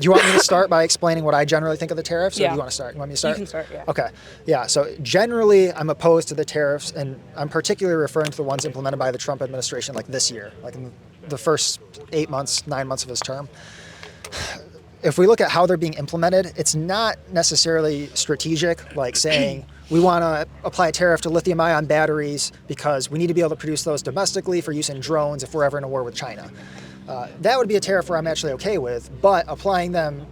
you want me to start by explaining what I generally think of the tariffs, or Yeah. do you want to start? You want me to start? You can start, yeah. Okay. Yeah. So generally, I'm opposed to the tariffs, and I'm particularly referring to the ones implemented by the Trump administration, like this year, like in the first 8 months, 9 months of his term. If we look at how they're being implemented, it's not necessarily strategic, like saying we want to apply a tariff to lithium-ion batteries because we need to be able to produce those domestically for use in drones if we're ever in a war with China. That would be a tariff where I'm actually okay with, but applying them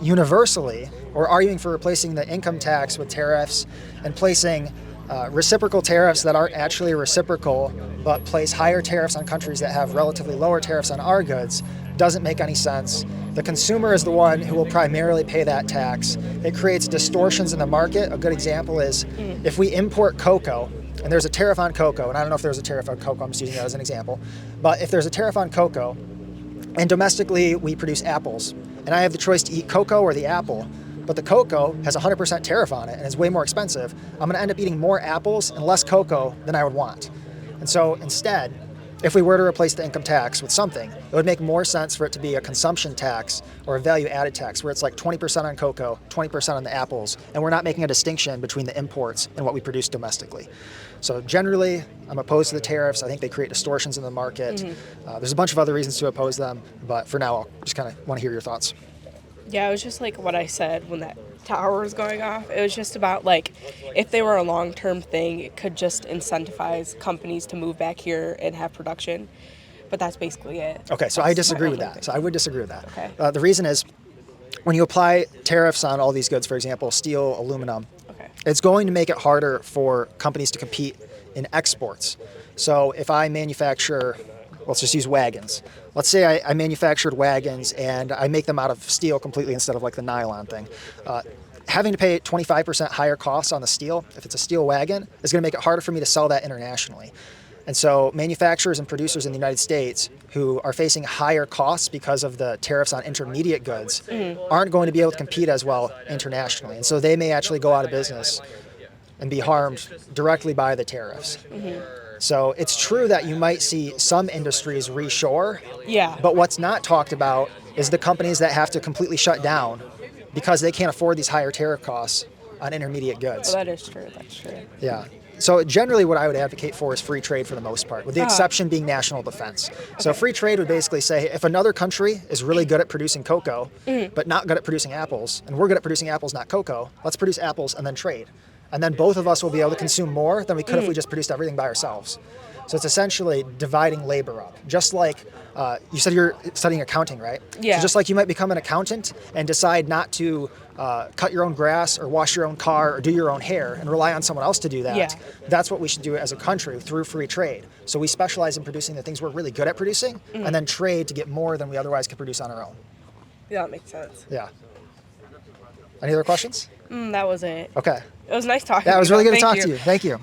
universally or arguing for replacing the income tax with tariffs and placing reciprocal tariffs that aren't actually reciprocal but place higher tariffs on countries that have relatively lower tariffs on our goods doesn't make any sense. The consumer is the one who will primarily pay that tax. It creates distortions in the market. A good example is if we import cocoa, and there's a tariff on cocoa, and I don't know if there's a tariff on cocoa, I'm just using that as an example, but if there's a tariff on cocoa, and domestically we produce apples, and I have the choice to eat cocoa or the apple, but the cocoa has 100% tariff on it and is way more expensive, I'm going to end up eating more apples and less cocoa than I would want. And so instead, if we were to replace the income tax with something, it would make more sense for it to be a consumption tax or a value-added tax where it's like 20% on cocoa, 20% on the apples, and we're not making a distinction between the imports and what we produce domestically. So generally, I'm opposed to the tariffs. I think they create distortions in the market. There's a bunch of other reasons to oppose them, but for now, I'll just kind of want to hear your thoughts. Yeah, it was just like what I said when that tower was going off. It was just about like if they were a long-term thing, it could just incentivize companies to move back here and have production. But that's basically it. Okay, so I disagree with that. So I would disagree with that. Okay. The reason is when you apply tariffs on all these goods, for example, steel, aluminum, Okay. it's going to make it harder for companies to compete in exports. So if I manufacture, let's just use wagons. Let's say I manufactured wagons and I make them out of steel completely instead of like the nylon thing. Having to pay 25% higher costs on the steel, if it's a steel wagon, is going to make it harder for me to sell that internationally. And so manufacturers and producers in the United States who are facing higher costs because of the tariffs on intermediate goods aren't going to be able to compete as well internationally. And so they may actually go out of business and be harmed directly by the tariffs. So it's true that you might see some industries reshore, Yeah. but what's not talked about is the companies that have to completely shut down because they can't afford these higher tariff costs on intermediate goods. Well, that is true. That's true. Yeah. So generally what I would advocate for is free trade for the most part, with the exception being national defense. So free trade would basically say if another country is really good at producing cocoa, but not good at producing apples, and we're good at producing apples, not cocoa, let's produce apples and then trade. And then both of us will be able to consume more than we could if we just produced everything by ourselves. So it's essentially dividing labor up. Just like you said you're studying accounting, right? Yeah. So just like you might become an accountant and decide not to cut your own grass or wash your own car or do your own hair and rely on someone else to do that, Yeah. that's what we should do as a country through free trade. So we specialize in producing the things we're really good at producing and then trade to get more than we otherwise could produce on our own. Yeah, that makes sense. Yeah. Any other questions? That was it. Okay. It was nice talking Yeah, it was really good to Thank talk you. to you. Thank you.